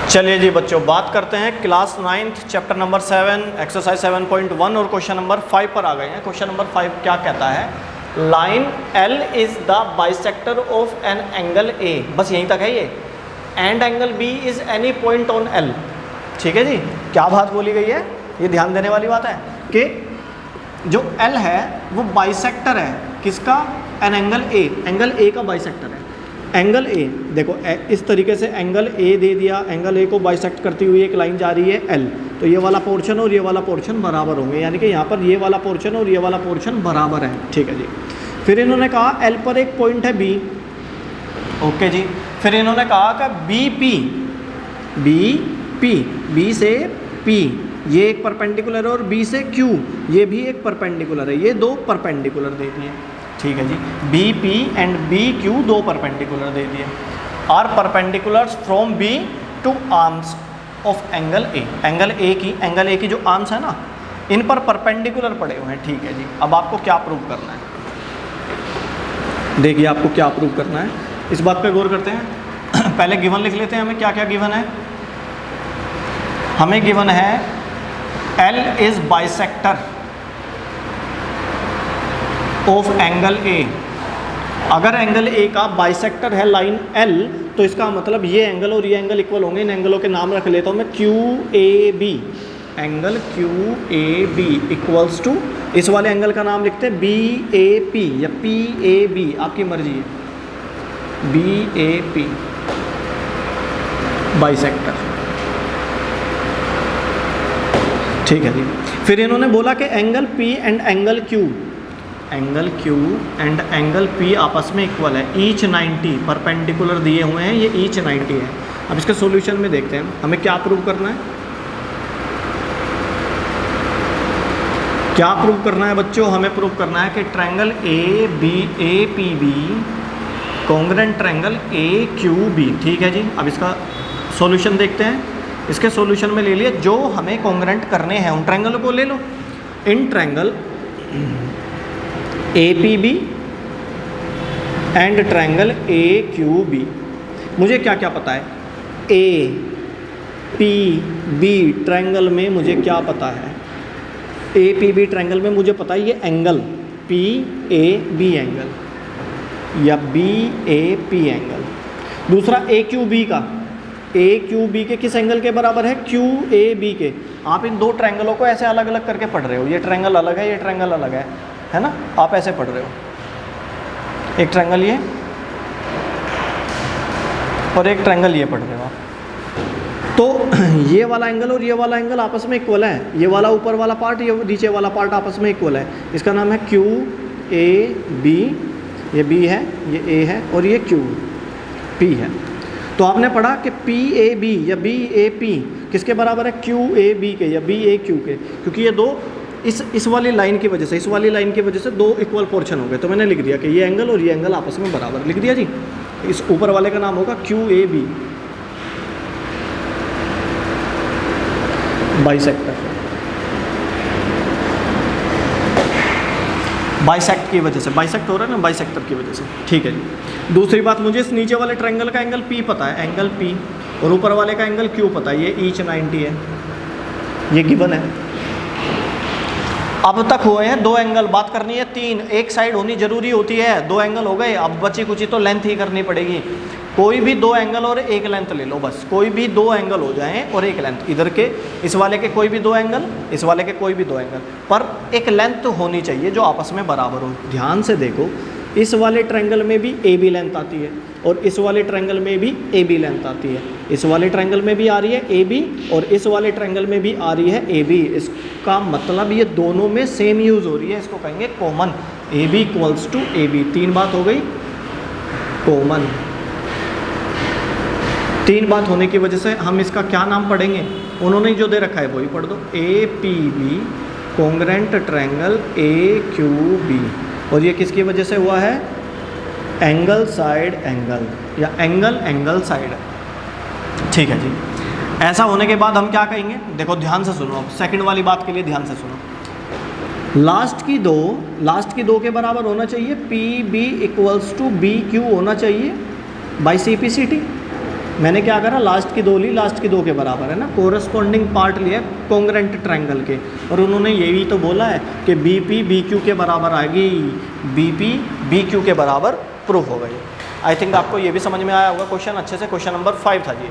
चलिए जी बच्चों, बात करते हैं class 9th chapter number 7 exercise 7.1 और क्वेश्चन नंबर 5 पर आ गए हैं। क्वेश्चन नंबर 5 क्या कहता है? Line L is the bisector of an angle A, बस यहीं तक है ये। And angle B is any point on L। ठीक है जी, क्या बात बोली गई है? ये ध्यान देने वाली बात है कि जो L है वो बाइसेक्टर है किसका? An angle A, angle A का बाइसेक्टर है। एंगल A देखो इस तरीके से एंगल A दे दिया, एंगल A को बाइसेक्ट करती हुई एक लाइन जा रही है L, तो ये वाला पोर्शन और ये वाला पोर्शन बराबर होंगे, यानी कि यहाँ पर ये वाला पोर्शन और ये वाला पोर्शन बराबर है। ठीक है जी। फिर इन्होंने कहा L पर एक पॉइंट है B। ओके जी। फिर इन्होंने कहा कि B से P ये एक परपेंडिकुलर है और B से Q ये भी एक परपेंडिकुलर है, ये दो परपेंडिकुलर दे दिए। ठीक है जी। BP एंड BQ दो परपेंडिकुलर दे दिए। Are perpendiculars from B to arms of angle A। Angle A की जो आर्म्स है ना, इन पर परपेंडिकुलर पड़े हुए हैं। ठीक है जी। अब आपको क्या प्रूव करना है? देखिए आपको क्या प्रूव करना है, इस बात पे गौर करते हैं। पहले गिवन लिख लेते हैं, हमें क्या क्या गिवन है। हमें गिवन है L is bisector of angle A। अगर एंगल A का बाइसेक्टर है लाइन L, तो इसका मतलब ये एंगल और ये एंगल इक्वल होंगे। इन एंगलों के नाम रख लेता हूँ मैं QAB। Angle QAB equals to, इस वाले एंगल का नाम लिखते हैं BAP या PAB, आपकी मर्जी है। BAP bisector. ठीक है जी। फिर इन्होंने बोला कि angle P and angle Q and angle P आपस में इक्वल है। ईच 90 परपेंडिकुलर दिए हुए हैं, ये ईच 90 है। अब इसके सॉल्यूशन में देखते हैं हमें क्या प्रूव करना है। क्या प्रूव करना है बच्चों? हमें प्रूव करना है कि triangle APB congruent triangle AQB। ठीक है जी। अब इसका सॉल्यूशन देखते हैं। इसके सॉल्यूशन में ले लिए जो हमें कॉन्ग्रुएंट करने हैं उन ट्रायंगल को ले लो। इन triangle APB and triangle AQB मुझे क्या क्या पता है? APB ट्रायंगल में मुझे क्या पता है? APB ट्रायंगल में मुझे पता है ये एंगल PAB एंगल या BAP एंगल। दूसरा AQB के किस एंगल के बराबर है? QAB के। आप इन दो ट्रायंगलों को ऐसे अलग अलग करके पढ़ रहे हो, ये ट्रायंगल अलग है, ये ट्रायंगल अलग है ना? आप ऐसे पढ़ रहे हो, एक ट्रायंगल ये और एक ट्रायंगल ये पढ़ रहे हो आप। तो ये वाला एंगल और ये वाला एंगल आपस में इक्वल है। ये वाला ऊपर वाला पार्ट, ये नीचे वाला पार्ट आपस में इक्वल है। इसका नाम है QAB। ये B है, ये A है और ये QP है। तो आपने पढ़ा कि PAB या BAP किसके बराबर है? QAB के या BAQ के, क्योंकि ये दो इस वाली लाइन की वजह से, इस वाली लाइन की वजह से दो इक्वल पोर्शन हो गए। तो मैंने लिख दिया कि ये एंगल और ये एंगल आपस में बराबर, लिख दिया जी। इस ऊपर वाले का नाम होगा QAB बाइसेक्टर। बाइसेक्ट की वजह से, बाइसेक्ट हो रहा है ना, बाइसेक्टर की वजह से। ठीक है जी। दूसरी बात, मुझे इस नीचे वाले ट्रायंगल का एंगल P पता है, एंगल P, और ऊपर वाले का एंगल Q पता है, ये ईच 90 है, ये गिवन है। अब तक हुए हैं दो एंगल, बात करनी है तीन। एक साइड होनी जरूरी होती है, दो एंगल हो गए। अब बची कुची तो लेंथ ही करनी पड़ेगी। कोई भी दो एंगल और एक लेंथ ले लो, बस कोई भी दो एंगल हो जाएं और एक लेंथ। इधर के इस वाले के कोई भी दो एंगल, इस वाले के कोई भी दो एंगल, पर एक लेंथ होनी चाहिए जो आपस में बराबर हो। ध्यान से देखो, इस वाले ट्रायंगल में भी AB लेंथ आती है और इस वाले ट्रायंगल में भी AB लेंथ आती है। इस वाले ट्रायंगल में भी आ रही है AB और इस वाले ट्रायंगल में भी आ रही है AB। इसका मतलब ये दोनों में सेम यूज़ हो रही है, इसको कहेंगे common. AB equals to AB। तीन बात हो गई कॉमन। तीन बात होने की वजह से हम इसका क्या नाम पढ़ेंगे? उन्होंने जो दे रखा है वही पढ़ दो, APB कॉन्ग्रुएंट ट्रायंगल AQB। और ये किसकी वजह से हुआ है? एंगल साइड एंगल या एंगल साइड। ठीक है जी। ऐसा होने के बाद हम क्या कहेंगे? देखो ध्यान से सुनो, सेकंड वाली बात के लिए ध्यान से सुनो। लास्ट की दो के बराबर होना चाहिए। PB इक्वल्स टू BQ होना चाहिए बाई CPCT। मैंने क्या करा, लास्ट की 2 ली, लास्ट की 2 के बराबर है ना, कोरस्पॉन्डिंग पार्ट लिया कॉन्ग्रेंट ट्रायंगल के, और उन्होंने यही तो बोला है कि BP BQ के बराबर आएगी, BP BQ के बराबर प्रूफ हो गई। आई थिंक आपको ये भी समझ में आया होगा क्वेश्चन अच्छे से। क्वेश्चन नंबर 5 था जी।